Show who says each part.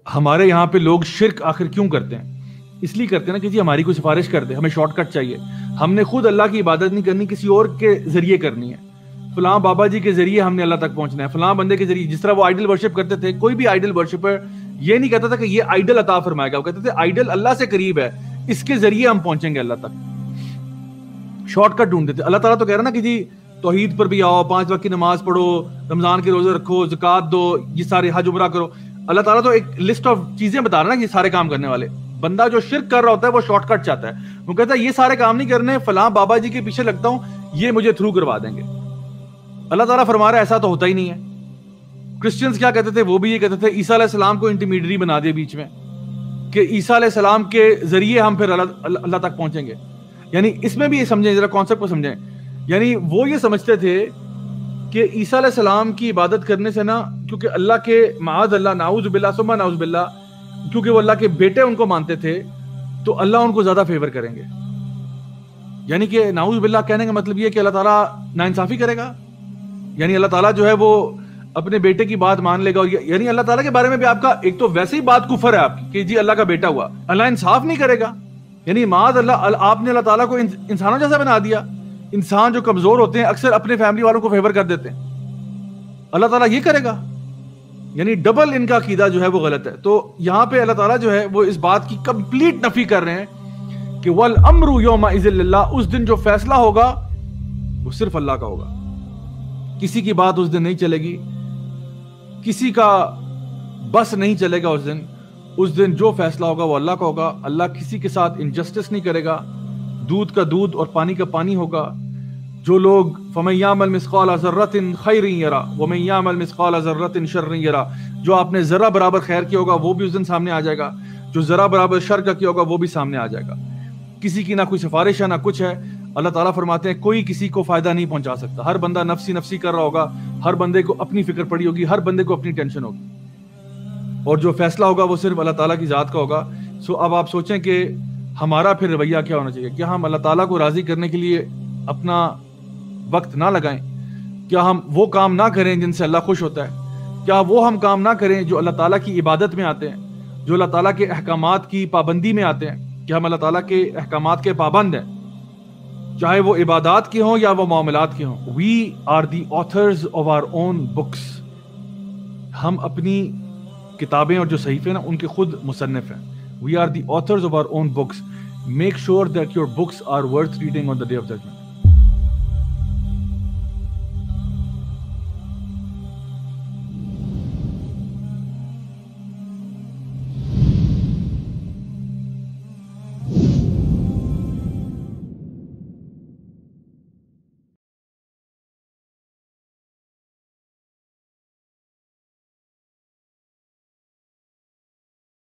Speaker 1: ہمارے یہاں پہ لوگ شرک آخر کیوں کرتے ہیں؟ اس لیے کرتے ہیں نا کہ جی ہماری کوئی سفارش کر دے، ہمیں شارٹ کٹ چاہیے. ہم نے خود اللہ کی عبادت نہیں کرنی، کسی اور کے ذریعے کرنی ہے. فلاں بابا جی کے ذریعے ہم نے اللہ تک پہنچنا ہے، فلاں بندے کے ذریعے. جس طرح وہ آئیڈل ورشپ کرتے تھے، کوئی بھی آئیڈل ورشپر یہ نہیں کہتا تھا کہ یہ آئیڈل عطا فرمائے گا، وہ کہتے تھے آئیڈل اللہ سے قریب ہے، اس کے ذریعے ہم پہنچیں گے اللہ تک. شارٹ کٹ ڈھونڈتے تھے. اللہ تعالیٰ تو کہہ رہا نا کہ جی توحید پر بھی آؤ، 5 وقت کی نماز پڑھو، رمضان کے روزے رکھو، زکوٰۃ دو، یہ سارے حج عمرہ کرو. اللہ تعالیٰ تو ایک لسٹ آف چیزیں بتا رہا ہے نا، یہ سارے کام کرنے والے. بندہ جو شرک کر رہا ہوتا ہے وہ شارٹ کٹ چاہتا ہے، وہ کہتا ہے یہ سارے کام نہیں کرنے، فلاں بابا جی کے پیچھے لگتا ہوں، یہ مجھے تھرو کروا دیں گے. اللہ تعالیٰ فرما رہا ہے ایسا تو ہوتا ہی نہیں ہے. کرسچنز کیا کہتے تھے؟ وہ بھی یہ کہتے تھے عیسیٰ علیہ السلام کو انٹرمیڈیری بنا دیا بیچ میں، کہ عیسیٰ علیہ السلام کے ذریعے ہم پھر اللہ تک پہنچیں گے. یعنی اس میں بھی یہ سمجھیں، ذرا کانسیپٹ کو سمجھیں. یعنی وہ یہ سمجھتے تھے کہ عیسیٰ علیہ السلام کی عبادت کرنے سے نا، کیونکہ اللہ کے معاذ اللہ، نعوذ باللہ ثم نعوذ باللہ، کیونکہ وہ اللہ کے بیٹے ان کو مانتے تھے، تو اللہ ان کو زیادہ فیور کریں گے. یعنی کہ نعوذ باللہ کہنے کا مطلب یہ کہ اللہ تعالیٰ ناانصافی کرے گا. یعنی اللہ تعالیٰ جو ہے وہ اپنے بیٹے کی بات مان لے گا. اور یعنی اللہ تعالیٰ کے بارے میں بھی آپ کا ایک تو ویسے ہی بات کفر ہے آپ کی کہ جی اللہ کا بیٹا ہوا، اللہ انصاف نہیں کرے گا. یعنی معاذ اللہ، آپ نے اللہ تعالیٰ کو انسانوں جیسا بنا دیا. انسان جو کمزور ہوتے ہیں اکثر اپنے فیملی والوں کو فیور کر دیتے ہیں، اللہ تعالیٰ یہ کرے گا؟ یعنی ڈبل ان کا عقیدہ جو ہے وہ غلط ہے. تو یہاں پہ اللہ تعالیٰ جو ہے وہ اس بات کی کمپلیٹ نفی کر رہے ہیں کہ وَالْأَمْرُ يَوْمَئِذٍ لِلَّهِ، اس دن جو فیصلہ ہوگا وہ صرف اللہ کا ہوگا. کسی کی بات اس دن نہیں چلے گی، کسی کا بس نہیں چلے گا. اس دن جو فیصلہ ہوگا وہ اللہ کا ہوگا. اللہ کسی کے ساتھ انجسٹس نہیں کرے گا. دودھ کا دودھ اور پانی کا پانی ہوگا. جو لوگ فَمَن يَعْمَلْ مِثْقَالَ ذَرَّةٍ خَيْرٍ يَرَهُ وَمَن يَعْمَلْ مِثْقَالَ ذَرَّةٍ شَرٍّ يَرَهُ، جو آپ نے ذرہ برابر خیر کیا ہوگا وہ بھی اس دن سامنے آ جائے گا، جو ذرہ برابر شر کا کیا ہوگا وہ بھی سامنے آ جائے گا. کسی کی نہ کوئی سفارش ہے نہ کچھ ہے. اللہ تعالیٰ فرماتے ہیں کوئی کسی کو فائدہ نہیں پہنچا سکتا. ہر بندہ نفسی نفسی کر رہا ہوگا، ہر بندے کو اپنی فکر پڑی ہوگی، ہر بندے کو اپنی ٹینشن ہوگی، اور جو فیصلہ ہوگا وہ صرف اللہ تعالیٰ کی ذات کا ہوگا. اب آپ سوچیں کہ ہمارا پھر رویہ کیا ہونا چاہیے. کیا ہم اللہ تعالیٰ کو راضی کرنے کے لیے اپنا وقت نہ لگائیں؟ کیا ہم وہ کام نہ کریں جن سے اللہ خوش ہوتا ہے؟ کیا وہ ہم کام نہ کریں جو اللہ تعالیٰ کی عبادت میں آتے ہیں، جو اللہ تعالیٰ کے احکامات کی پابندی میں آتے ہیں؟ کیا ہم اللہ تعالیٰ کے احکامات کے پابند ہیں، چاہے وہ عبادات کے ہوں یا وہ معاملات کے ہوں؟ We are the authors of our own books. ہم اپنی کتابیں اور جو صحیفے نا ان کے خود مصنف ہیں. We are the authors of our own books. Make sure that your books are worth reading on the day of judgment.